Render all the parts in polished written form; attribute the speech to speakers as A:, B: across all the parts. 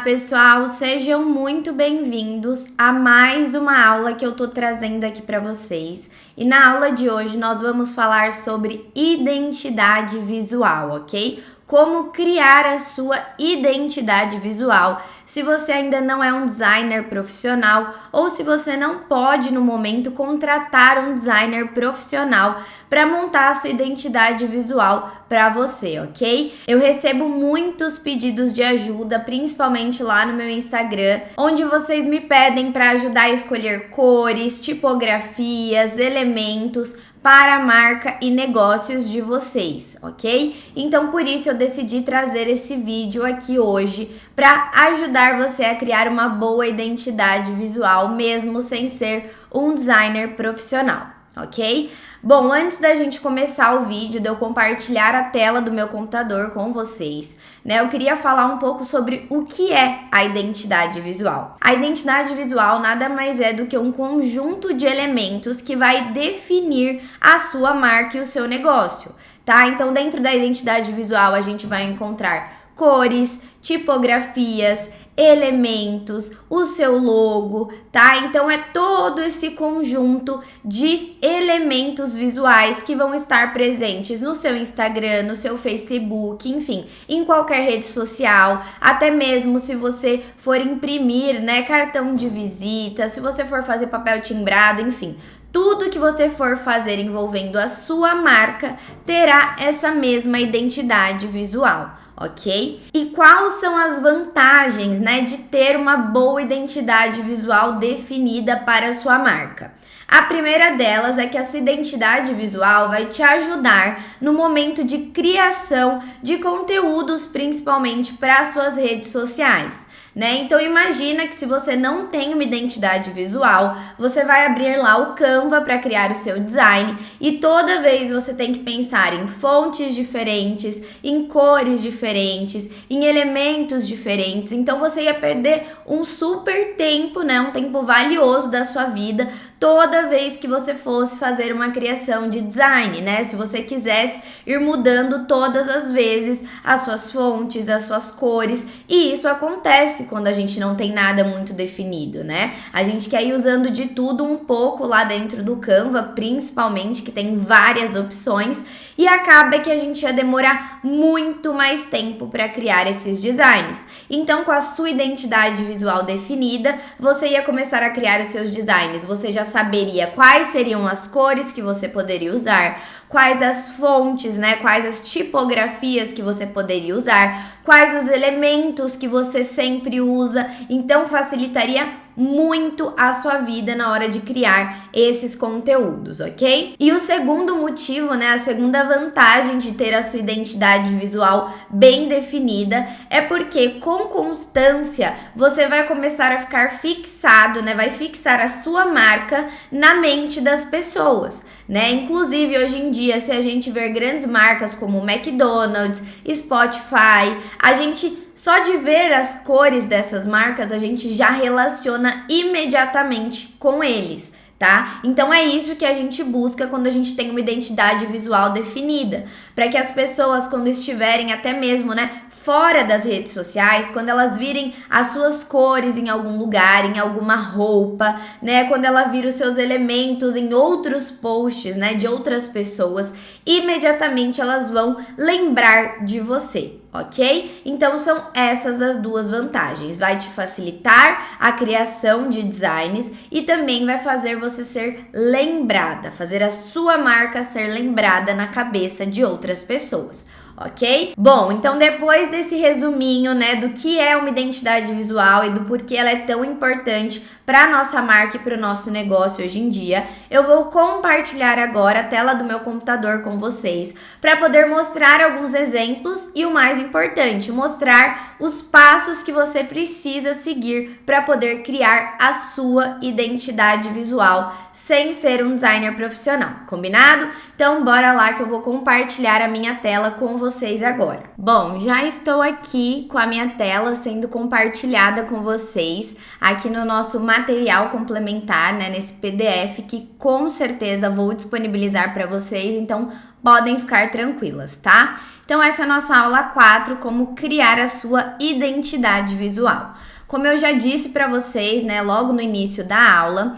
A: pessoal, sejam muito bem-vindos a mais uma aula que eu tô trazendo aqui para vocês. E na aula de hoje nós vamos falar sobre identidade visual, ok? Como criar a sua identidade visual, se você ainda não é um designer profissional ou se você não pode no momento contratar um designer profissional para montar a sua identidade visual para você, ok? Eu recebo muitos pedidos de ajuda, principalmente lá no meu Instagram, onde vocês me pedem para ajudar a escolher cores, tipografias, elementos para a marca e negócios de vocês, ok? Então, por isso eu decidi trazer esse vídeo aqui hoje para ajudar você a criar uma boa identidade visual, mesmo sem ser um designer profissional, ok? Bom, antes da gente começar o vídeo, de eu compartilhar a tela do meu computador com vocês, né, eu queria falar um pouco sobre o que é a identidade visual. A identidade visual nada mais é do que um conjunto de elementos que vai definir a sua marca e o seu negócio, tá? Então, dentro da identidade visual, a gente vai encontrar cores, tipografias, elementos, o seu logo, tá? Então é todo esse conjunto de elementos visuais que vão estar presentes no seu Instagram, no seu Facebook, enfim, em qualquer rede social, até mesmo se você for imprimir, né, cartão de visita, se você for fazer papel timbrado, enfim. Tudo que você for fazer envolvendo a sua marca terá essa mesma identidade visual, ok? E quais são as vantagens, né, de ter uma boa identidade visual definida para a sua marca? A primeira delas é que a sua identidade visual vai te ajudar no momento de criação de conteúdos, principalmente para as suas redes sociais, né? Então imagina que se você não tem uma identidade visual, você vai abrir lá o Canva para criar o seu design e toda vez você tem que pensar em fontes diferentes, em cores diferentes, em elementos diferentes. Então você ia perder um super tempo, né? Um tempo valioso da sua vida toda vez que você fosse fazer uma criação de design, né? Se você quisesse ir mudando todas as vezes as suas fontes, as suas cores, e isso acontece quando a gente não tem nada muito definido, né? A gente quer ir usando de tudo um pouco lá dentro do Canva, principalmente, que tem várias opções, e acaba que a gente ia demorar muito mais tempo para criar esses designs. Então, com a sua identidade visual definida, você ia começar a criar os seus designs, você já saberia quais seriam as cores que você poderia usar, quais as fontes, né? Quais as tipografias que você poderia usar, quais os elementos que você sempre usa. Então facilitaria muito a sua vida na hora de criar esses conteúdos, ok? E o segundo motivo, né, a segunda vantagem de ter a sua identidade visual bem definida é porque com constância você vai começar a ficar fixado, né, vai fixar a sua marca na mente das pessoas, né? Inclusive hoje em dia, se a gente ver grandes marcas como McDonald's, Spotify, a gente só de ver as cores dessas marcas, a gente já relaciona imediatamente com eles, tá? Então é isso que a gente busca quando a gente tem uma identidade visual definida, para que as pessoas, quando estiverem até mesmo, né, fora das redes sociais, quando elas virem as suas cores em algum lugar, em alguma roupa, né, quando ela vir os seus elementos em outros posts, né, de outras pessoas, imediatamente elas vão lembrar de você. Ok? Então são essas as duas vantagens. Vai te facilitar a criação de designs e também vai fazer você ser lembrada, fazer a sua marca ser lembrada na cabeça de outras pessoas. Ok? Bom, então depois desse resuminho, né, do que é uma identidade visual e do porquê ela é tão importante para a nossa marca e para o nosso negócio hoje em dia, eu vou compartilhar agora a tela do meu computador com vocês para poder mostrar alguns exemplos e o mais importante, mostrar os passos que você precisa seguir para poder criar a sua identidade visual sem ser um designer profissional, combinado? Então bora lá que eu vou compartilhar a minha tela com vocês agora. Bom, já estou aqui com a minha tela sendo compartilhada com vocês aqui no nosso material complementar, né, nesse PDF que com certeza vou disponibilizar para vocês, então podem ficar tranquilas, tá? Então essa é a nossa aula 4, como criar a sua identidade visual. Como eu já disse para vocês, né, logo no início da aula,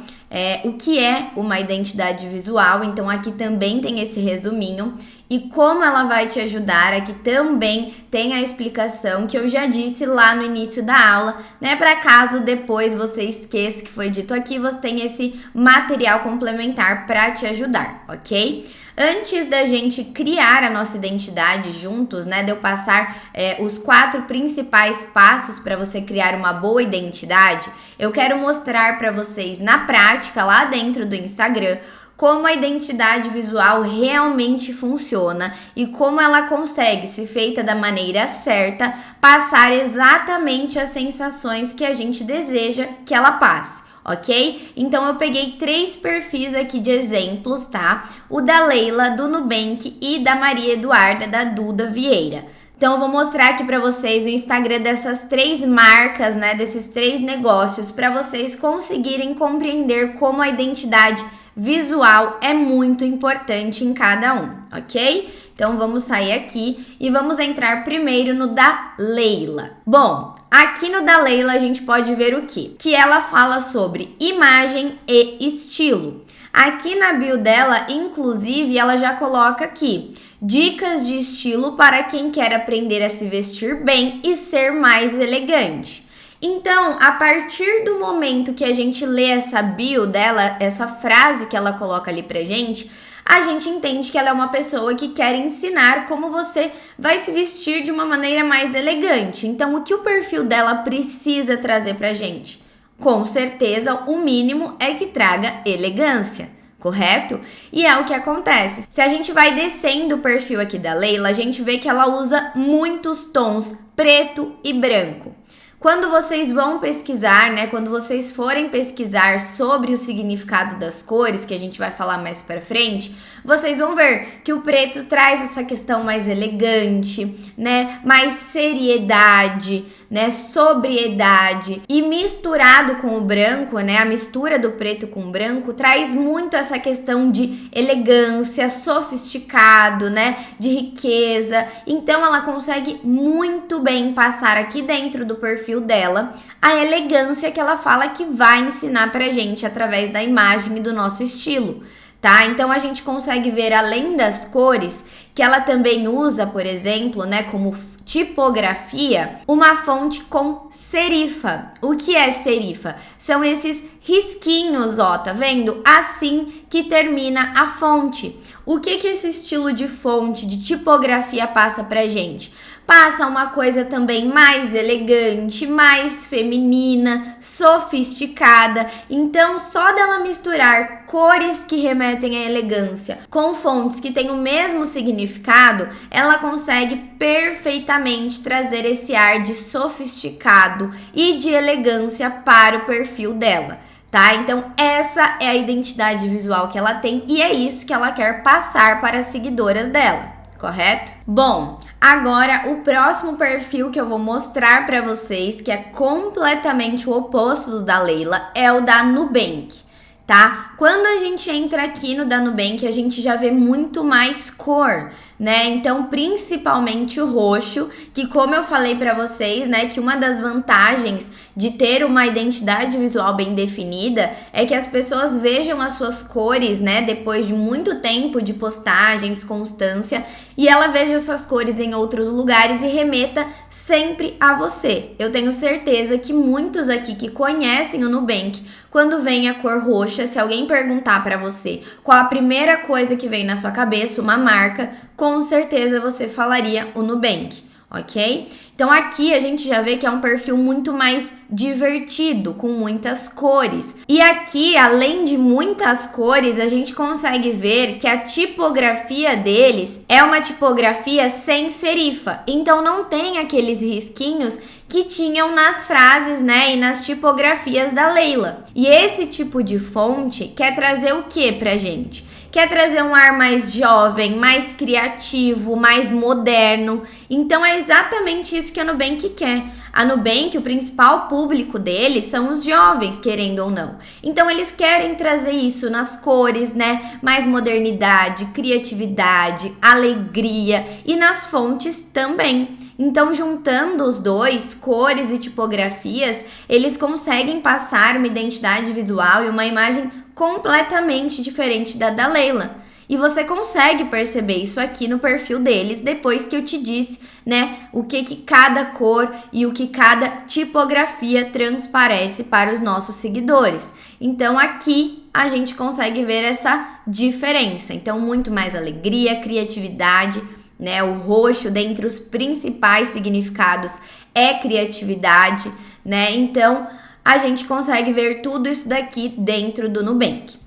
A: o que é uma identidade visual, então aqui também tem esse resuminho e como ela vai te ajudar, aqui também tem a explicação que eu já disse lá no início da aula, né, para caso depois você esqueça que foi dito aqui, você tem esse material complementar para te ajudar, ok? Antes da gente criar a nossa identidade juntos, né, de eu passar os 4 principais passos para você criar uma boa identidade, eu quero mostrar para vocês na prática, lá dentro do Instagram, como a identidade visual realmente funciona e como ela consegue, se feita da maneira certa, passar exatamente as sensações que a gente deseja que ela passe. Ok? Então eu peguei 3 perfis aqui de exemplos, tá? O da Leila, do Nubank e da Maria Eduarda, da Duda Vieira. Então eu vou mostrar aqui para vocês o Instagram dessas 3 marcas, né? Desses 3 negócios, para vocês conseguirem compreender como a identidade visual é muito importante em cada um, ok? Então vamos sair aqui e vamos entrar primeiro no da Leila. Bom, aqui no da Leila a gente pode ver o quê? Que ela fala sobre imagem e estilo. Aqui na bio dela, inclusive, ela já coloca aqui dicas de estilo para quem quer aprender a se vestir bem e ser mais elegante. Então, a partir do momento que a gente lê essa bio dela, essa frase que ela coloca ali pra gente, a gente entende que ela é uma pessoa que quer ensinar como você vai se vestir de uma maneira mais elegante. Então, o que o perfil dela precisa trazer pra gente? Com certeza, o mínimo é que traga elegância, correto? E é o que acontece. Se a gente vai descendo o perfil aqui da Leila, a gente vê que ela usa muitos tons preto e branco. Quando vocês vão pesquisar, né, quando vocês forem pesquisar sobre o significado das cores, que a gente vai falar mais pra frente, vocês vão ver que o preto traz essa questão mais elegante, né, mais seriedade, né, sobriedade, e misturado com o branco, né, a mistura do preto com o branco traz muito essa questão de elegância, sofisticado, né, de riqueza. Então ela consegue muito bem passar aqui dentro do perfil dela a elegância que ela fala que vai ensinar pra gente através da imagem e do nosso estilo, tá? Então a gente consegue ver, além das cores, que ela também usa, por exemplo, né, como tipografia, uma fonte com serifa. O que é serifa? São esses risquinhos, ó, tá vendo? Assim que termina a fonte. O que esse estilo de fonte, de tipografia passa pra gente? Passa uma coisa também mais elegante, mais feminina, sofisticada. Então, só dela misturar cores que remetem à elegância com fontes que têm o mesmo significado, ela consegue perfeitamente trazer esse ar de sofisticado e de elegância para o perfil dela, tá? Então, essa é a identidade visual que ela tem e é isso que ela quer passar para as seguidoras dela, correto? Bom, agora o próximo perfil que eu vou mostrar para vocês, que é completamente o oposto do da Leila, é o da Nubank, tá? Quando a gente entra aqui no da Nubank, a gente já vê muito mais cor, né? Então, principalmente o roxo, que como eu falei para vocês, né, que uma das vantagens de ter uma identidade visual bem definida é que as pessoas vejam as suas cores, né, depois de muito tempo de postagens, constância, e ela veja essas cores em outros lugares e remeta sempre a você. Eu tenho certeza que muitos aqui que conhecem o Nubank, quando vem a cor roxa, se alguém perguntar para você qual a primeira coisa que vem na sua cabeça, uma marca, com certeza você falaria o Nubank, ok? Então aqui a gente já vê que é um perfil muito mais divertido, com muitas cores. E aqui, além de muitas cores, a gente consegue ver que a tipografia deles é uma tipografia sem serifa. Então não tem aqueles risquinhos que tinham nas frases, né, e nas tipografias da Leila. E esse tipo de fonte quer trazer o que pra gente? quer trazer um ar mais jovem, mais criativo, mais moderno. Então é exatamente isso que a Nubank quer. A Nubank, o principal público deles são os jovens, querendo ou não. Então eles querem trazer isso nas cores, né? Mais modernidade, criatividade, alegria e nas fontes também. Então, juntando os dois, cores e tipografias, eles conseguem passar uma identidade visual e uma imagem completamente diferente da Leila. E você consegue perceber isso aqui no perfil deles, depois que eu te disse, né, o que cada cor e o que cada tipografia transparece para os nossos seguidores. Então, aqui a gente consegue ver essa diferença. Então, muito mais alegria, criatividade, né? O roxo, dentre os principais significados, é criatividade, né? Então, a gente consegue ver tudo isso daqui dentro do Nubank.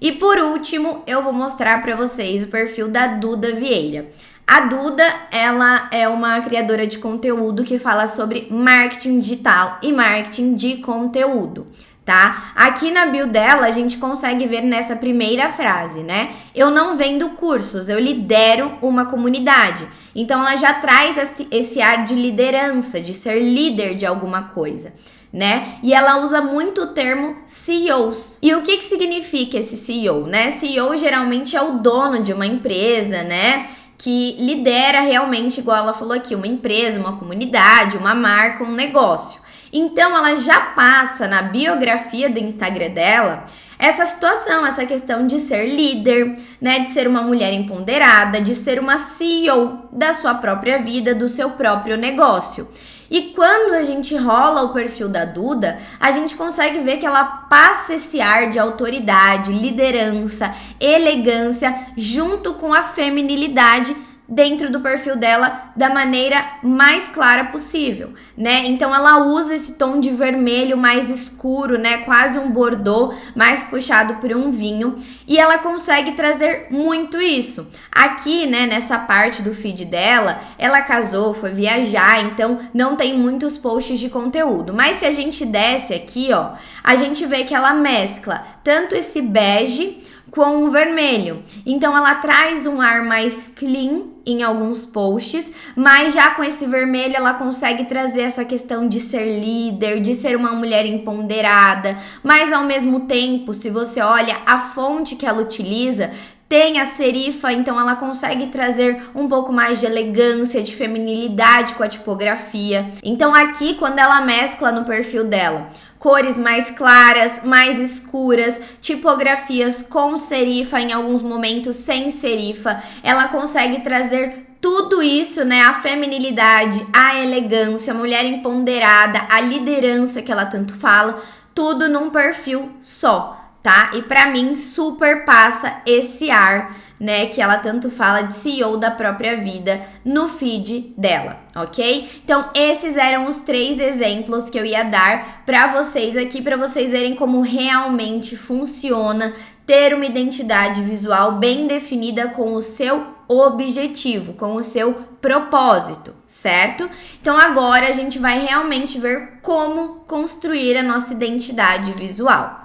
A: E por último, eu vou mostrar para vocês o perfil da Duda Vieira. A Duda, ela é uma criadora de conteúdo que fala sobre marketing digital e marketing de conteúdo, tá? Aqui na bio dela, a gente consegue ver nessa primeira frase, né? Eu não vendo cursos, eu lidero uma comunidade. Então, ela já traz esse ar de liderança, de ser líder de alguma coisa, né? E ela usa muito o termo CEOs. E o que significa esse CEO, né? CEO geralmente é o dono de uma empresa, né? Que lidera realmente, igual ela falou aqui, uma empresa, uma comunidade, uma marca, um negócio. Então, ela já passa na biografia do Instagram dela essa situação, essa questão de ser líder, né? De ser uma mulher empoderada, de ser uma CEO da sua própria vida, do seu próprio negócio. E quando a gente rola o perfil da Duda, a gente consegue ver que ela passa esse ar de autoridade, liderança, elegância, junto com a feminilidade dentro do perfil dela da maneira mais clara possível, né? Então ela usa esse tom de vermelho mais escuro, né? Quase um bordô, mais puxado por um vinho, e ela consegue trazer muito isso. Aqui, né, nessa parte do feed dela, ela casou, foi viajar, então não tem muitos posts de conteúdo. Mas se a gente desce aqui, ó, a gente vê que ela mescla tanto esse bege com o vermelho. Então ela traz um ar mais clean em alguns posts, mas já com esse vermelho ela consegue trazer essa questão de ser líder, de ser uma mulher empoderada, mas ao mesmo tempo, se você olha a fonte que ela utiliza, tem a serifa, então ela consegue trazer um pouco mais de elegância, de feminilidade com a tipografia. Então aqui, quando ela mescla no perfil dela cores mais claras, mais escuras, tipografias com serifa, em alguns momentos sem serifa, ela consegue trazer tudo isso, né? A feminilidade, a elegância, a mulher empoderada, a liderança que ela tanto fala, tudo num perfil só, tá? E pra mim super passa esse ar, né, que ela tanto fala de CEO da própria vida no feed dela, ok? Então, esses eram os 3 exemplos que eu ia dar pra vocês aqui, pra vocês verem como realmente funciona ter uma identidade visual bem definida com o seu objetivo, com o seu propósito, certo? Então, agora a gente vai realmente ver como construir a nossa identidade visual.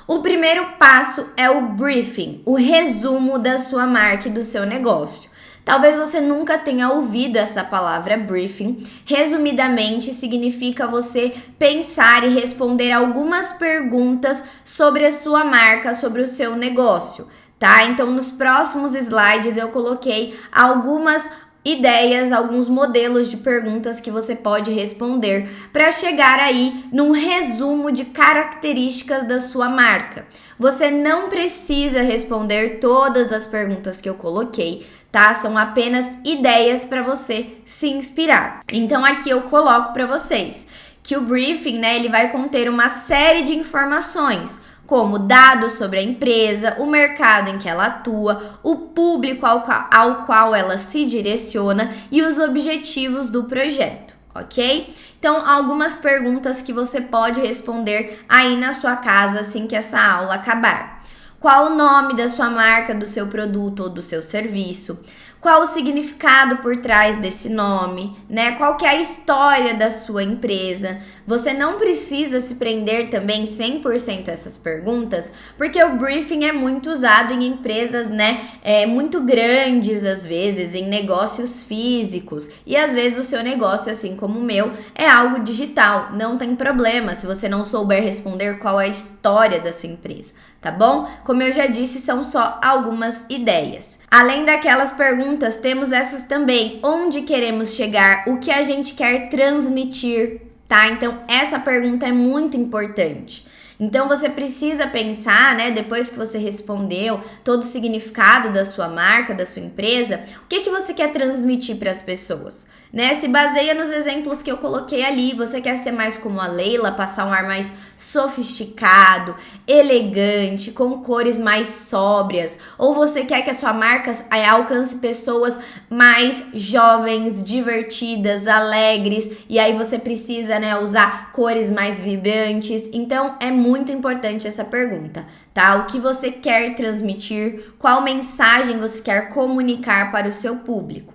A: O primeiro passo é o briefing, o resumo da sua marca e do seu negócio. Talvez você nunca tenha ouvido essa palavra briefing. Resumidamente, significa você pensar e responder algumas perguntas sobre a sua marca, sobre o seu negócio, tá? Então, nos próximos slides eu coloquei algumas ideias, alguns modelos de perguntas que você pode responder para chegar aí num resumo de características da sua marca. Você não precisa responder todas as perguntas que eu coloquei, tá? São apenas ideias para você se inspirar. Então aqui eu coloco para vocês que o briefing, né, ele vai conter uma série de informações, como dados sobre a empresa, o mercado em que ela atua, o público ao qual ela se direciona e os objetivos do projeto, ok? Então, algumas perguntas que você pode responder aí na sua casa assim que essa aula acabar. Qual o nome da sua marca, do seu produto ou do seu serviço? Qual o significado por trás desse nome, né? Qual que é a história da sua empresa? Você não precisa se prender também 100% a essas perguntas, porque o briefing é muito usado em empresas, né, muito grandes às vezes, em negócios físicos. E às vezes o seu negócio, assim como o meu, é algo digital. Não tem problema se você não souber responder qual é a história da sua empresa, tá bom? Como eu já disse, são só algumas ideias. Além daquelas perguntas, temos essas também. Onde queremos chegar? O que a gente quer transmitir? Tá? Então, essa pergunta é muito importante. Então, você precisa pensar, né, depois que você respondeu todo o significado da sua marca, da sua empresa, o que você quer transmitir para as pessoas, né? Se baseia nos exemplos que eu coloquei ali. Você quer ser mais como a Leila, passar um ar mais sofisticado, elegante, com cores mais sóbrias, ou você quer que a sua marca alcance pessoas mais jovens, divertidas, alegres, e aí você precisa, né, usar cores mais vibrantes. Então, é muito importante essa pergunta, tá? O que você quer transmitir? Qual mensagem você quer comunicar para o seu público?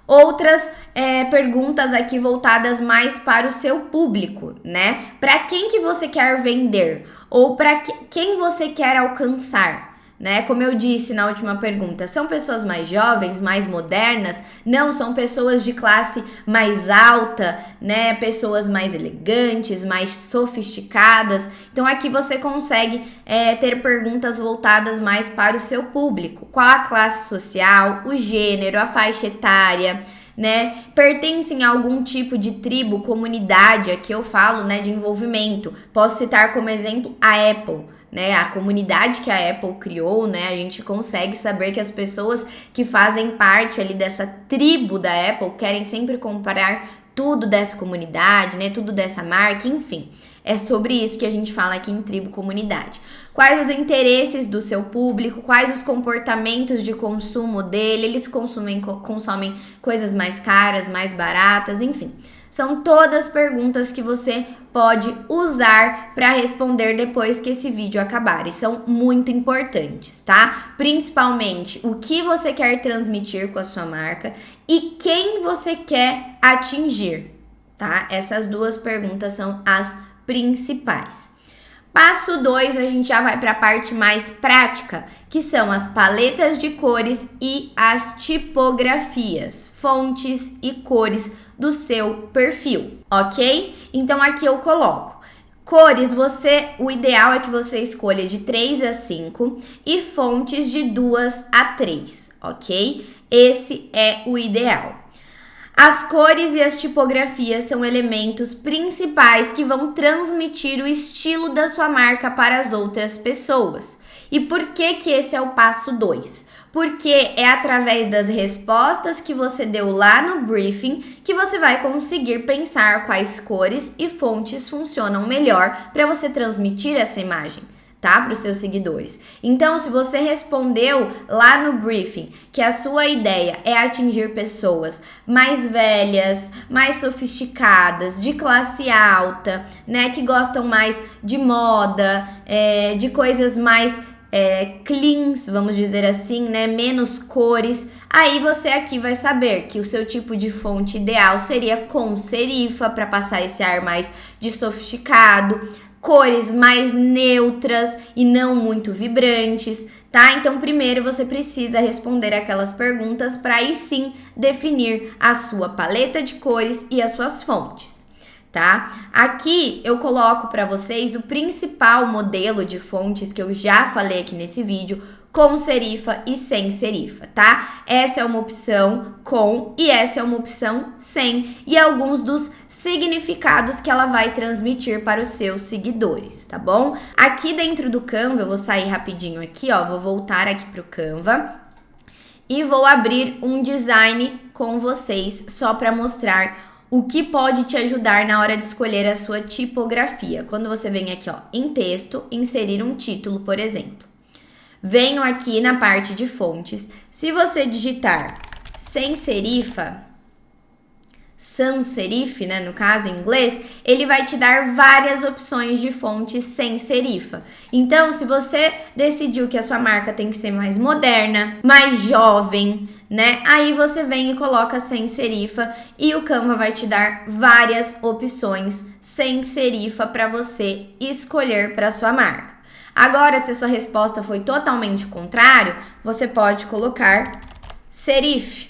A: Outras perguntas aqui voltadas mais para o seu público, né? Para quem que você quer vender? Ou para quem você quer alcançar? Né? Como eu disse na última pergunta, são pessoas mais jovens, mais modernas? Não, são pessoas de classe mais alta, né? Pessoas mais elegantes, mais sofisticadas. Então aqui você consegue ter perguntas voltadas mais para o seu público. Qual a classe social, o gênero, a faixa etária, né? Pertencem a algum tipo de tribo, comunidade? Aqui eu falo, né, de envolvimento. Posso citar como exemplo a Apple, né, a comunidade que a Apple criou, né, a gente consegue saber que as pessoas que fazem parte ali dessa tribo da Apple querem sempre comprar tudo dessa comunidade, né, tudo dessa marca, enfim. É sobre isso que a gente fala aqui em tribo comunidade. Quais os interesses do seu público, quais os comportamentos de consumo dele, eles consomem coisas mais caras, mais baratas, enfim. São todas perguntas que você pode usar para responder depois que esse vídeo acabar. E são muito importantes, tá? Principalmente o que você quer transmitir com a sua marca e quem você quer atingir, tá? Essas duas perguntas são as principais. Passo 2, a gente já vai para a parte mais prática, que são as paletas de cores e as tipografias, fontes e cores do seu perfil, ok? Então aqui eu coloco cores, o ideal é que você escolha de 3 a 5 e fontes de 2 a 3, ok? Esse é o ideal. As cores e as tipografias são elementos principais que vão transmitir o estilo da sua marca para as outras pessoas. E por que esse é o passo 2? Porque é através das respostas que você deu lá no briefing que você vai conseguir pensar quais cores e fontes funcionam melhor para você transmitir essa imagem, tá? Para os seus seguidores. Então, se você respondeu lá no briefing que a sua ideia é atingir pessoas mais velhas, mais sofisticadas, de classe alta, né? Que gostam mais de moda, de coisas mais cleans, vamos dizer assim, né? Menos cores. Aí você aqui vai saber que o seu tipo de fonte ideal seria com serifa para passar esse ar mais de sofisticado, cores mais neutras e não muito vibrantes, tá? Então, primeiro você precisa responder aquelas perguntas para aí sim definir a sua paleta de cores e as suas fontes, tá? Aqui eu coloco para vocês o principal modelo de fontes que eu já falei aqui nesse vídeo, com serifa e sem serifa, tá? Essa é uma opção com e essa é uma opção sem, e alguns dos significados que ela vai transmitir para os seus seguidores, tá bom? Aqui dentro do Canva, eu vou sair rapidinho aqui, ó, vou voltar aqui pro Canva e vou abrir um design com vocês só para mostrar o que pode te ajudar na hora de escolher a sua tipografia. Quando você vem aqui, ó, em texto, inserir um título, por exemplo. Venho aqui na parte de fontes. Se você digitar sem serifa, sans serif, né, no caso em inglês, ele vai te dar várias opções de fontes sem serifa. Então, se você decidiu que a sua marca tem que ser mais moderna, mais jovem, né, aí você vem e coloca sem serifa e o Canva vai te dar várias opções sem serifa para você escolher para sua marca. Agora, se a sua resposta foi totalmente contrário, você pode colocar serif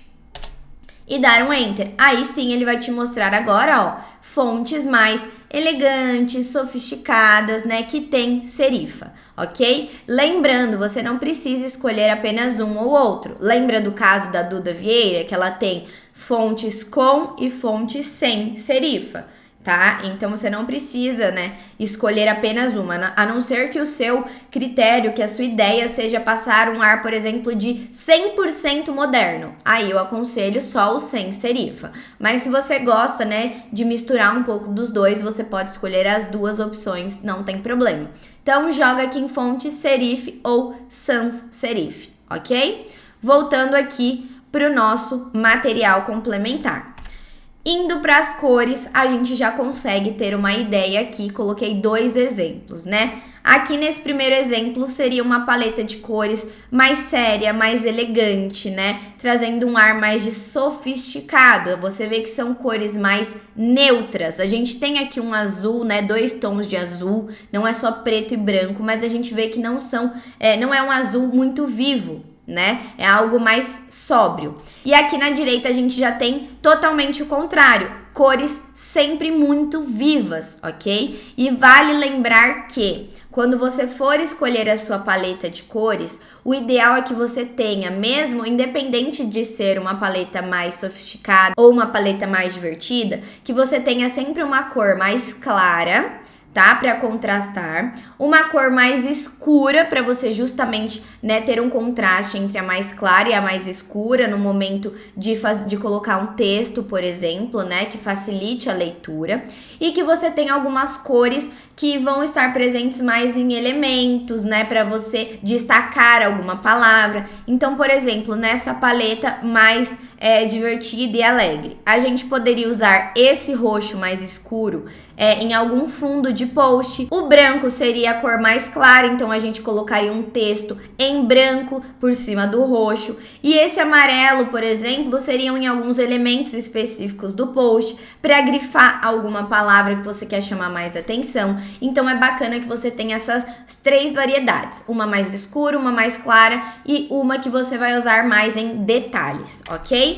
A: e dar um enter. Aí sim ele vai te mostrar agora, ó, fontes mais elegantes, sofisticadas, né, que tem serifa, ok? Lembrando, você não precisa escolher apenas um ou outro. Lembra do caso da Duda Vieira, que ela tem fontes com e fontes sem serifa, tá? Então você não precisa, né, escolher apenas uma, a não ser que o seu critério, que a sua ideia seja passar um ar, por exemplo, de 100% moderno. Aí eu aconselho só o sem serifa. Mas se você gosta, né, de misturar um pouco dos dois, você pode escolher as duas opções, não tem problema. Então joga aqui em fonte serif ou sans serif, ok? Voltando aqui para o nosso material complementar. Indo para as cores, a gente já consegue ter uma ideia aqui. Coloquei 2 exemplos, né? Aqui nesse primeiro exemplo seria uma paleta de cores mais séria, mais elegante, né? Trazendo um ar mais de sofisticado. Você vê que são cores mais neutras. A gente tem aqui um azul, né? 2 tons de azul. Não é só preto e branco, mas a gente vê que não é um azul muito vivo, né? É algo mais sóbrio. E aqui na direita a gente já tem totalmente o contrário, cores sempre muito vivas, ok? E vale lembrar que quando você for escolher a sua paleta de cores, o ideal é que você tenha, mesmo independente de ser uma paleta mais sofisticada ou uma paleta mais divertida, que você tenha sempre uma cor mais clara, tá? Para contrastar, uma cor mais escura para você justamente, né, ter um contraste entre a mais clara e a mais escura no momento de colocar um texto, por exemplo, né, que facilite a leitura, e que você tenha algumas cores que vão estar presentes mais em elementos, né, para você destacar alguma palavra. Então, por exemplo, nessa paleta mais divertida e alegre, a gente poderia usar esse roxo mais escuro em algum fundo de post. O branco seria a cor mais clara, então a gente colocaria um texto em branco por cima do roxo. E esse amarelo, por exemplo, seriam em alguns elementos específicos do post para grifar alguma palavra que você quer chamar mais atenção. Então é bacana que você tenha essas 3 variedades, uma mais escura, uma mais clara e uma que você vai usar mais em detalhes, ok?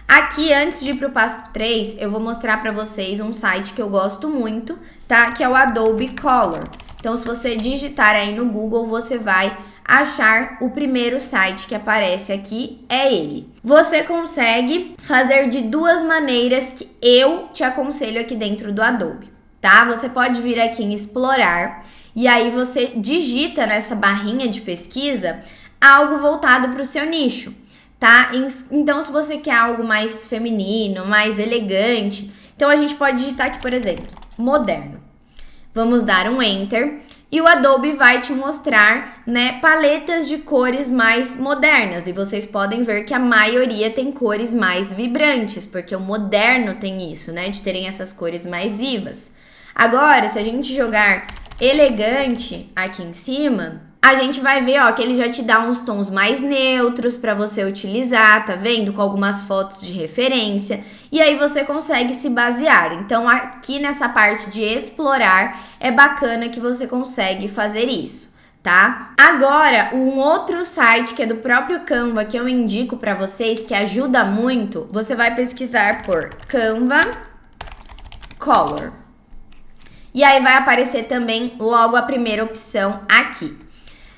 A: Aqui, antes de ir para o passo 3, eu vou mostrar para vocês um site que eu gosto muito, tá? Que é o Adobe Color. Então, se você digitar aí no Google, você vai achar o primeiro site que aparece aqui, é ele. Você consegue fazer de 2 maneiras que eu te aconselho aqui dentro do Adobe, tá? Você pode vir aqui em explorar e aí você digita nessa barrinha de pesquisa algo voltado para o seu nicho, tá? Então, se você quer algo mais feminino, mais elegante, então a gente pode digitar aqui, por exemplo, moderno. Vamos dar um enter e o Adobe vai te mostrar, né, paletas de cores mais modernas. E vocês podem ver que a maioria tem cores mais vibrantes, porque o moderno tem isso, né, de terem essas cores mais vivas. Agora, se a gente jogar elegante aqui em cima, a gente vai ver, ó, que ele já te dá uns tons mais neutros para você utilizar, tá vendo? Com algumas fotos de referência. E aí você consegue se basear. Então, aqui nessa parte de explorar, é bacana que você consegue fazer isso, tá? Agora, um outro site que é do próprio Canva, que eu indico para vocês, que ajuda muito, você vai pesquisar por Canva Color. E aí vai aparecer também logo a primeira opção aqui.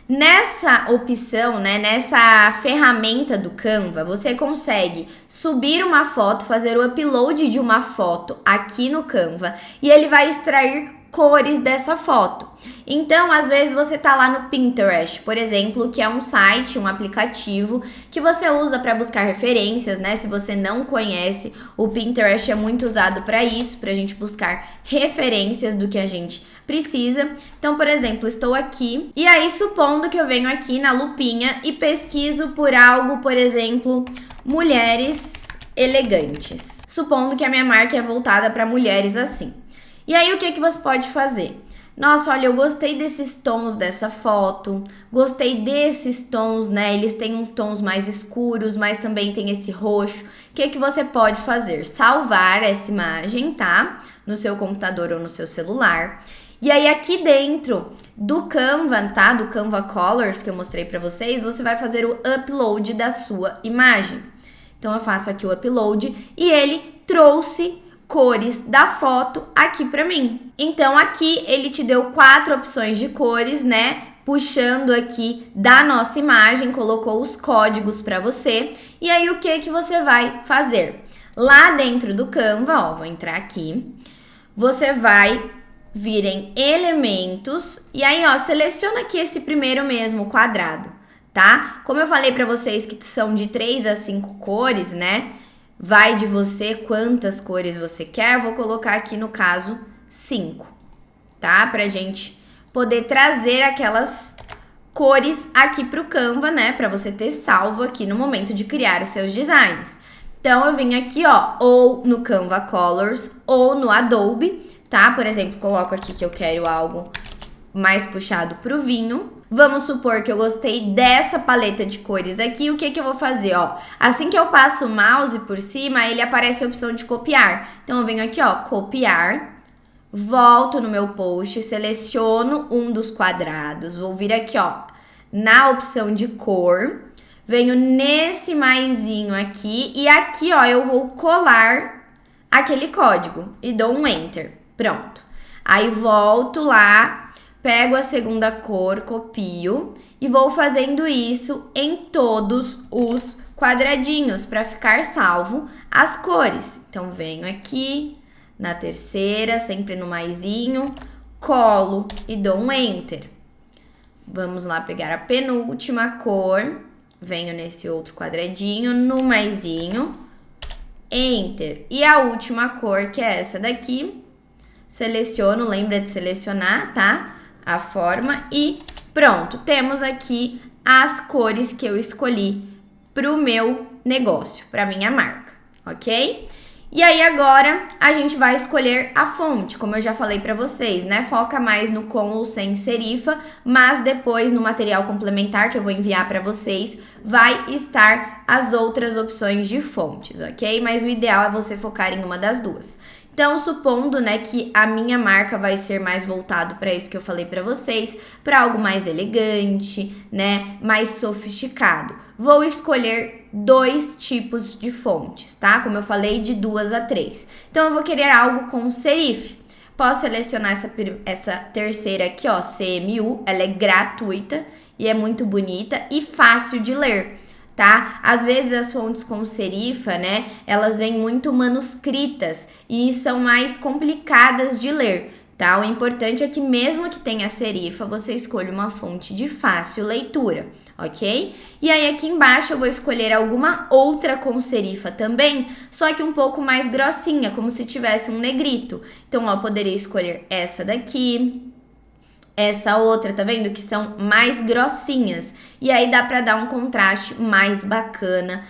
A: Nessa opção, né, nessa ferramenta do Canva, você consegue subir uma foto, fazer o upload de uma foto aqui no Canva e ele vai extrair cores dessa foto. Então, às vezes você tá lá no Pinterest, por exemplo, que é um site, um aplicativo que você usa para buscar referências, né? Se você não conhece, o Pinterest é muito usado para isso, pra gente buscar referências do que a gente precisa. Então, por exemplo, estou aqui e aí supondo que eu venho aqui na lupinha e pesquiso por algo, por exemplo, mulheres elegantes. supondo que a minha marca é voltada para mulheres assim. E aí, o que você pode fazer? Nossa, olha, eu gostei desses tons dessa foto, gostei desses tons, né? Eles têm uns tons mais escuros, mas também tem esse roxo. O que você pode fazer? Salvar essa imagem, tá? No seu computador ou no seu celular. E aí, aqui dentro do Canva, tá? Do Canva Colors que eu mostrei pra vocês, você vai fazer o upload da sua imagem. Então, eu faço aqui o upload e ele trouxe cores da foto aqui pra mim. Então, aqui ele te deu 4 opções de cores, né? Puxando aqui da nossa imagem, colocou os códigos pra você. E aí, o que você vai fazer? Lá dentro do Canva, ó, vou entrar aqui. Você vai vir em elementos e aí, ó, seleciona aqui esse primeiro mesmo quadrado, tá? Como eu falei pra vocês que são de 3 a 5 cores, né? Vai de você quantas cores você quer. Eu vou colocar aqui no caso 5, tá? Pra gente poder trazer aquelas cores aqui pro Canva, né? Pra você ter salvo aqui no momento de criar os seus designs. Então, eu vim aqui, ó, ou no Canva Colors ou no Adobe, tá? Por exemplo, coloco aqui que eu quero algo mais puxado pro vinho. Vamos supor que eu gostei dessa paleta de cores aqui. O que eu vou fazer, ó? Assim que eu passo o mouse por cima, ele aparece a opção de copiar. Então, eu venho aqui, ó, copiar. Volto no meu post, seleciono um dos quadrados. Vou vir aqui, ó, na opção de cor. Venho nesse maisinho aqui. E aqui, ó, eu vou colar aquele código. E dou um Enter. Pronto. Aí, volto lá. Pego a segunda cor, copio e vou fazendo isso em todos os quadradinhos para ficar salvo as cores. Então, venho aqui na terceira, sempre no maisinho, colo e dou um Enter. Vamos lá pegar a penúltima cor, venho nesse outro quadradinho, no maisinho, Enter. E a última cor, que é essa daqui, seleciono, lembra de selecionar, tá? A forma e pronto, temos aqui as cores que eu escolhi pro meu negócio, pra minha marca, ok? E aí agora a gente vai escolher a fonte, como eu já falei pra vocês, né? Foca mais no com ou sem serifa, mas depois no material complementar que eu vou enviar pra vocês, vai estar as outras opções de fontes, ok? Mas o ideal é você focar em uma das duas. Então, supondo, né, que a minha marca vai ser mais voltado para isso que eu falei para vocês, para algo mais elegante, né, mais sofisticado. Vou escolher 2 tipos de fontes, tá? Como eu falei, de 2 a 3. Então, eu vou querer algo com serif. Posso selecionar essa terceira aqui, ó, CMU, ela é gratuita e é muito bonita e fácil de ler. Tá? Às vezes as fontes com serifa, né, elas vêm muito manuscritas e são mais complicadas de ler, tá? O importante é que mesmo que tenha serifa, você escolha uma fonte de fácil leitura, ok? E aí aqui embaixo eu vou escolher alguma outra com serifa também, só que um pouco mais grossinha, como se tivesse um negrito. Então, ó, eu poderia escolher essa daqui, essa outra, tá vendo? Que são mais grossinhas. E aí dá pra dar um contraste mais bacana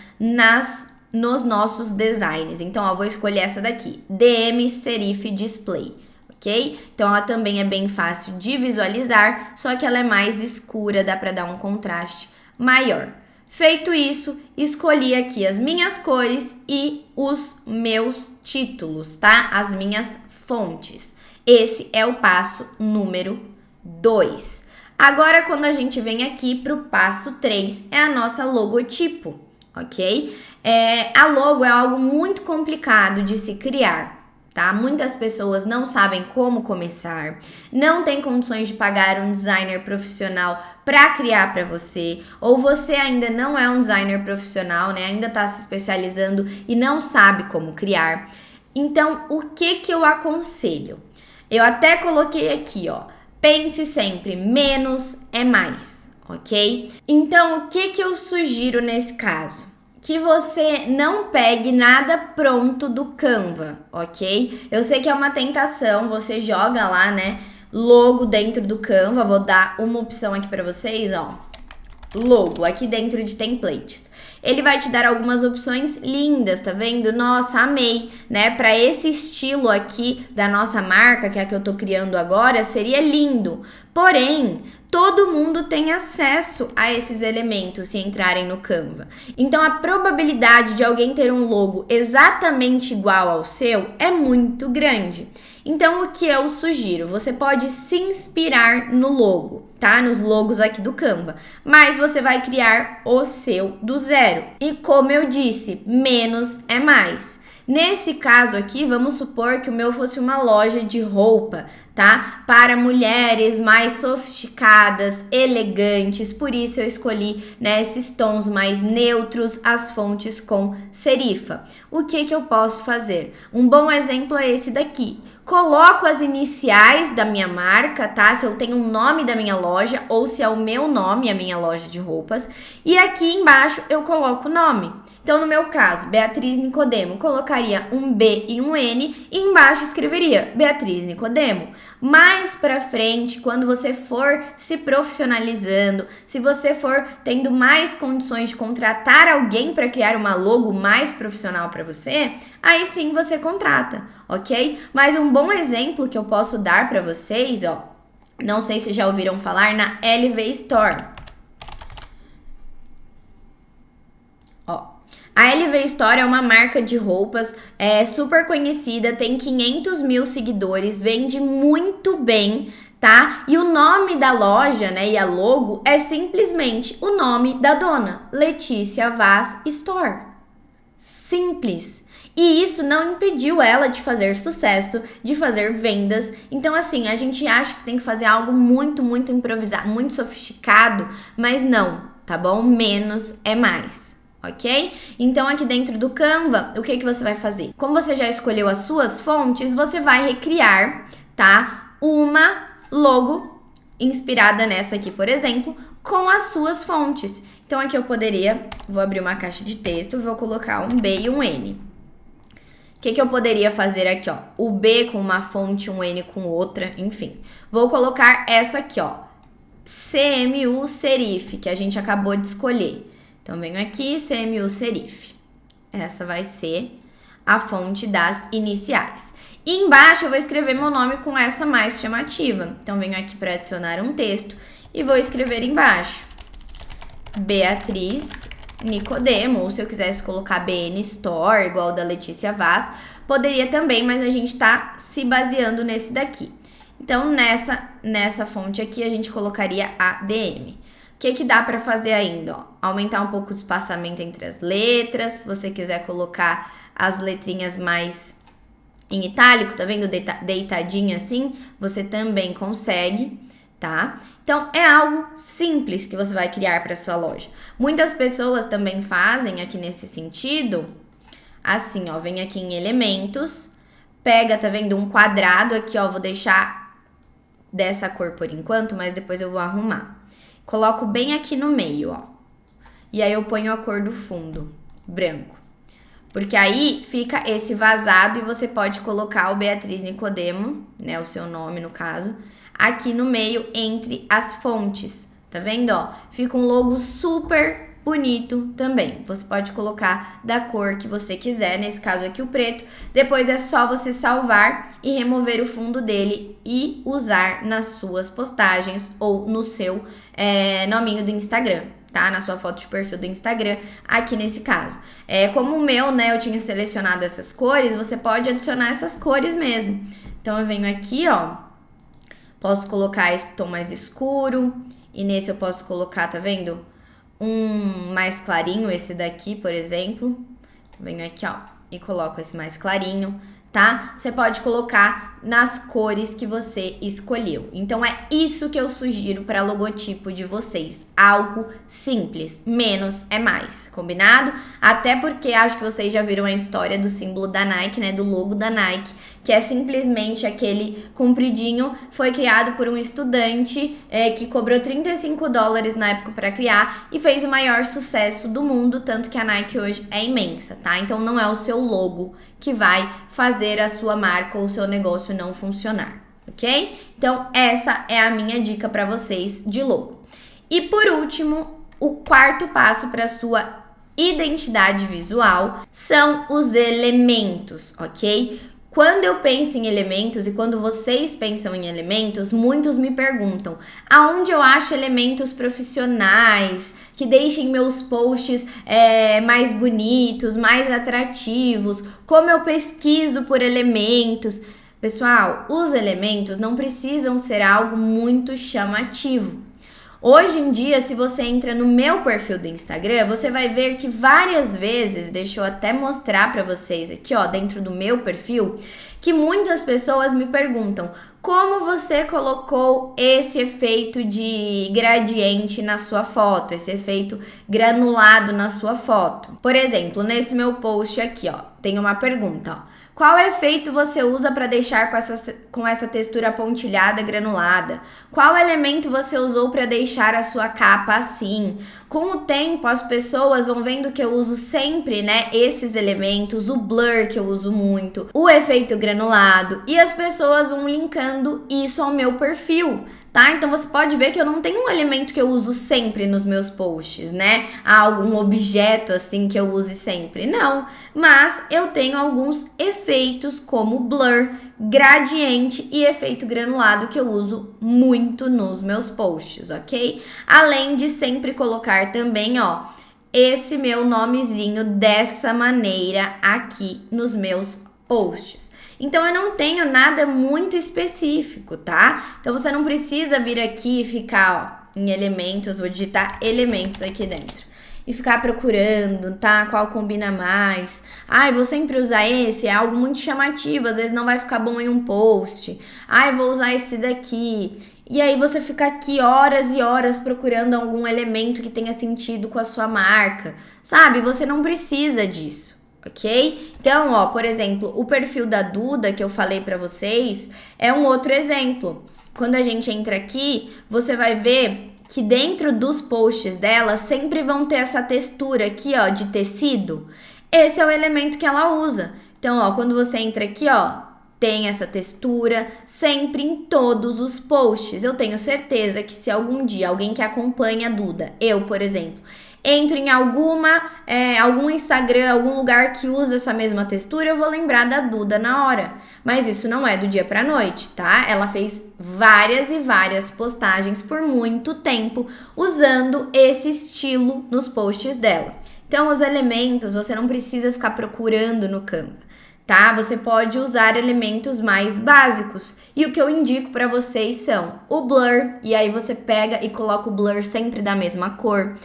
A: nos nossos designs. Então, ó, vou escolher essa daqui, DM Serif Display, ok? Então, ela também é bem fácil de visualizar, só que ela é mais escura, dá pra dar um contraste maior. Feito isso, escolhi aqui as minhas cores e os meus títulos, tá? As minhas fontes. Esse é o passo número 2. Agora, quando a gente vem aqui para o passo 3, é a nossa logotipo, ok? A logo é algo muito complicado de se criar, tá? Muitas pessoas não sabem como começar, não tem condições de pagar um designer profissional para criar para você, ou você ainda não é um designer profissional, né? Ainda está se especializando e não sabe como criar. Então, o que eu aconselho? Eu até coloquei aqui, ó. Pense sempre, menos é mais, ok? Então, o que eu sugiro nesse caso? Que você não pegue nada pronto do Canva, ok? Eu sei que é uma tentação, você joga lá, né, logo dentro do Canva. Vou dar uma opção aqui pra vocês, ó. logo, aqui dentro de templates. Ele vai te dar algumas opções lindas, tá vendo? Nossa, amei, né? Para esse estilo aqui da nossa marca, que é a que eu tô criando agora, seria lindo. Porém, todo mundo tem acesso a esses elementos se entrarem no Canva. Então, a probabilidade de alguém ter um logo exatamente igual ao seu é muito grande. Então, o que eu sugiro? Você pode se inspirar no logo, tá? Nos logos aqui do Canva. Mas você vai criar o seu do zero. E como eu disse, menos é mais. Nesse caso aqui, vamos supor que o meu fosse uma loja de roupa, tá? Para mulheres mais sofisticadas, elegantes, por isso eu escolhi, né, esses tons mais neutros, as fontes com serifa. O que eu posso fazer? Um bom exemplo é esse daqui. Coloco as iniciais da minha marca, tá? Se eu tenho um nome da minha loja ou se é o meu nome, a minha loja de roupas. E aqui embaixo eu coloco o nome. Então, no meu caso, Beatriz Nicodemo, colocaria um B e um N e embaixo escreveria Beatriz Nicodemo. Mais pra frente, quando você for se profissionalizando, se você for tendo mais condições de contratar alguém para criar uma logo mais profissional para você, aí sim você contrata, ok? Mas um bom exemplo que eu posso dar para vocês, ó, não sei se já ouviram falar na LV Store. A LV Store é uma marca de roupas super conhecida, tem 500 mil seguidores, vende muito bem, tá? E o nome da loja, né, e a logo é simplesmente o nome da dona, Letícia Vaz Store. Simples. E isso não impediu ela de fazer sucesso, de fazer vendas. Então, assim, a gente acha que tem que fazer algo muito improvisado, muito sofisticado, mas não, tá bom? Menos é mais. Ok? Então, aqui dentro do Canva, o que você vai fazer? Como você já escolheu as suas fontes, você vai recriar, tá? Uma logo inspirada nessa aqui, por exemplo, com as suas fontes. Então, aqui eu poderia, vou abrir uma caixa de texto, vou colocar um B e um N. O que eu poderia fazer aqui, ó? O B com uma fonte, um N com outra, enfim. Vou colocar essa aqui, ó. CMU Serif, que a gente acabou de escolher. Então, venho aqui, CMU Serif. Essa vai ser a fonte das iniciais. E embaixo eu vou escrever meu nome com essa mais chamativa. Então, venho aqui para adicionar um texto e vou escrever embaixo. Beatriz Nicodemo, ou se eu quisesse colocar BN Store, igual da Letícia Vaz, poderia também, mas a gente tá se baseando nesse daqui. Então, nessa fonte aqui, a gente colocaria ADM. O que dá para fazer ainda? Ó, aumentar um pouco o espaçamento entre as letras. Se você quiser colocar as letrinhas mais em itálico, tá vendo? Deitadinha assim, você também consegue, tá? Então, é algo simples que você vai criar para sua loja. Muitas pessoas também fazem aqui nesse sentido, assim, ó, vem aqui em elementos, pega, tá vendo? Um quadrado aqui, ó, vou deixar dessa cor por enquanto, mas depois eu vou arrumar. Coloco bem aqui no meio, ó. E aí eu ponho a cor do fundo, branco. Porque aí fica esse vazado e você pode colocar o Beatriz Nicodemo, né, o seu nome no caso, aqui no meio entre as fontes. Tá vendo, ó? Fica um logo super bonito também. Você pode colocar da cor que você quiser, nesse caso aqui o preto. Depois é só você salvar e remover o fundo dele e usar nas suas postagens ou no seu nominho do Instagram, tá? Na sua foto de perfil do Instagram, aqui nesse caso. Como o meu, né, eu tinha selecionado essas cores, você pode adicionar essas cores mesmo. Então, eu venho aqui, ó, posso colocar esse tom mais escuro e nesse eu posso colocar, tá vendo? Um mais clarinho, esse daqui, por exemplo. Venho aqui, ó, e coloco esse mais clarinho, tá? Você pode colocar nas cores que você escolheu. Então, é isso que eu sugiro para logotipo de vocês. Algo simples, menos é mais, combinado? Até porque acho que vocês já viram a história do símbolo da Nike, né? Do logo da Nike, que é simplesmente aquele compridinho, foi criado por um estudante que cobrou $35 na época para criar e fez o maior sucesso do mundo, tanto que a Nike hoje é imensa, tá? Então, não é o seu logo que vai fazer a sua marca ou o seu negócio não funcionar, ok? Então, essa é a minha dica para vocês de logo. E por último, o quarto passo para sua identidade visual são os elementos, ok? Quando eu penso em elementos e quando vocês pensam em elementos, muitos me perguntam aonde eu acho elementos profissionais que deixem meus posts mais bonitos, mais atrativos, como eu pesquiso por elementos. Pessoal, os elementos não precisam ser algo muito chamativo. Hoje em dia, se você entra no meu perfil do Instagram, você vai ver que várias vezes, deixa eu até mostrar para vocês aqui, ó, dentro do meu perfil, que muitas pessoas me perguntam como você colocou esse efeito de gradiente na sua foto, esse efeito granulado na sua foto. Por exemplo, nesse meu post aqui, ó, tem uma pergunta, ó. Qual efeito você usa para deixar com essa textura pontilhada granulada? Qual elemento você usou para deixar a sua capa assim? Com o tempo, as pessoas vão vendo que eu uso sempre, né, esses elementos, o blur que eu uso muito, o efeito granulado, e as pessoas vão linkando isso ao meu perfil, tá? Então você pode ver que eu não tenho um elemento que eu uso sempre nos meus posts, né? Algum objeto assim que eu use sempre, não. Mas eu tenho alguns efeitos como blur, gradiente e efeito granulado que eu uso muito nos meus posts, ok? Além de sempre colocar também, ó, esse meu nomezinho dessa maneira aqui nos meus posts. Então eu não tenho nada muito específico, tá? Então você não precisa vir aqui e ficar, ó, em elementos, vou digitar elementos aqui dentro e ficar procurando, tá? Qual combina mais? Ai, vou sempre usar esse, é algo muito chamativo, às vezes não vai ficar bom em um post. Ai, vou usar esse daqui. E aí você fica aqui horas e horas procurando algum elemento que tenha sentido com a sua marca, sabe? Você não precisa disso, ok? Então, ó, por exemplo, o perfil da Duda que eu falei pra vocês é um outro exemplo. Quando a gente entra aqui, você vai ver que dentro dos posts dela sempre vão ter essa textura aqui, ó, de tecido. Esse é o elemento que ela usa. Então, ó, quando você entra aqui, ó, tem essa textura sempre em todos os posts. Eu tenho certeza que se algum dia alguém que acompanha a Duda, eu, por exemplo, entro em algum Instagram, algum lugar que usa essa mesma textura, eu vou lembrar da Duda na hora. Mas isso não é do dia pra noite, tá? Ela fez várias e várias postagens por muito tempo usando esse estilo nos posts dela. Então, os elementos você não precisa ficar procurando no Canva, tá? Você pode usar elementos mais básicos. E o que eu indico pra vocês são o blur, e aí você pega e coloca o blur sempre da mesma cor.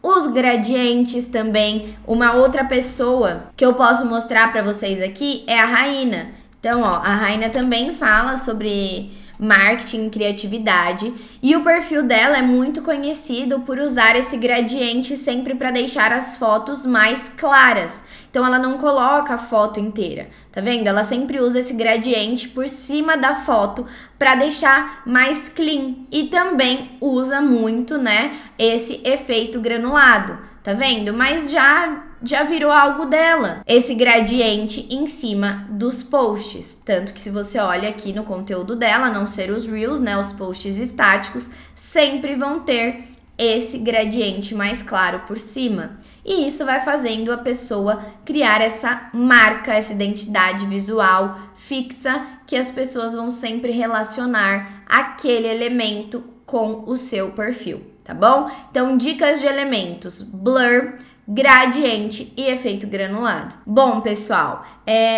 A: Os gradientes também. Uma outra pessoa que eu posso mostrar pra vocês aqui é a Raina. Então, ó, a Raina também fala sobre marketing e criatividade, e o perfil dela é muito conhecido por usar esse gradiente sempre para deixar as fotos mais claras. Então ela não coloca a foto inteira, tá vendo? Ela sempre usa esse gradiente por cima da foto para deixar mais clean, e também usa muito, né, esse efeito granulado, tá vendo? Mas já virou algo dela, esse gradiente em cima dos posts. Tanto que se você olha aqui no conteúdo dela, a não ser os Reels, né, os posts estáticos, sempre vão ter esse gradiente mais claro por cima. E isso vai fazendo a pessoa criar essa marca, essa identidade visual fixa, que as pessoas vão sempre relacionar aquele elemento com o seu perfil, tá bom? Então, dicas de elementos: blur, gradiente e efeito granulado. Bom, pessoal,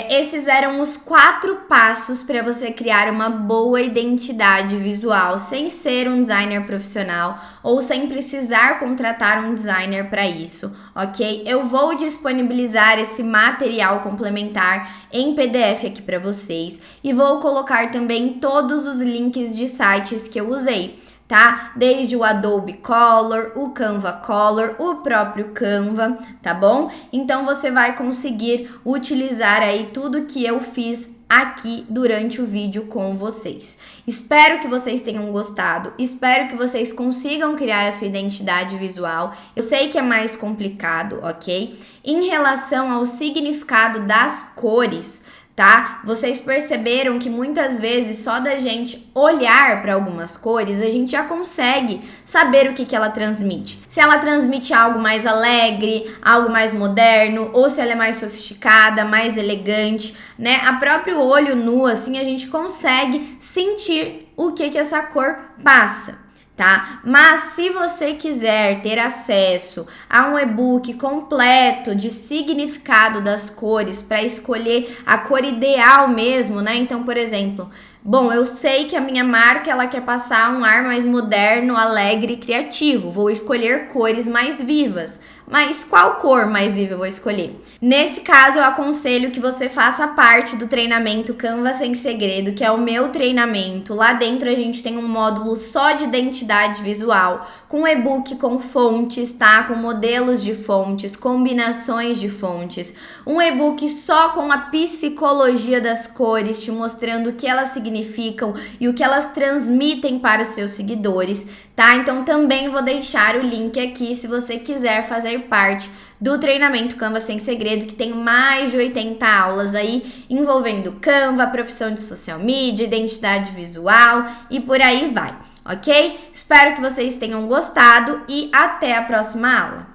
A: esses eram os 4 passos para você criar uma boa identidade visual sem ser um designer profissional ou sem precisar contratar um designer para isso, ok? Eu vou disponibilizar esse material complementar em PDF aqui para vocês e vou colocar também todos os links de sites que eu usei, tá? Desde o Adobe Color, o Canva Color, o próprio Canva, tá bom? Então você vai conseguir utilizar aí tudo que eu fiz aqui durante o vídeo com vocês. Espero que vocês tenham gostado, espero que vocês consigam criar a sua identidade visual. Eu sei que é mais complicado, ok? Em relação ao significado das cores, tá? Vocês perceberam que muitas vezes só da gente olhar para algumas cores, a gente já consegue saber o que ela transmite. Se ela transmite algo mais alegre, algo mais moderno, ou se ela é mais sofisticada, mais elegante, né? A próprio olho nu, assim, a gente consegue sentir o que essa cor passa. Tá? Mas se você quiser ter acesso a um e-book completo de significado das cores para escolher a cor ideal mesmo, né? Então, por exemplo, bom, eu sei que a minha marca ela quer passar um ar mais moderno, alegre e criativo. Vou escolher cores mais vivas. Mas qual cor mais viva eu vou escolher? Nesse caso, eu aconselho que você faça parte do treinamento Canva Sem Segredo, que é o meu treinamento. Lá dentro a gente tem um módulo só de identidade visual, com e-book com fontes, tá? Com modelos de fontes, combinações de fontes. Um e-book só com a psicologia das cores, te mostrando o que elas significam e o que elas transmitem para os seus seguidores, tá? Então também vou deixar o link aqui se você quiser fazer parte do treinamento Canva Sem Segredo, que tem mais de 80 aulas aí envolvendo Canva, profissão de social media, identidade visual e por aí vai, ok? Espero que vocês tenham gostado e até a próxima aula!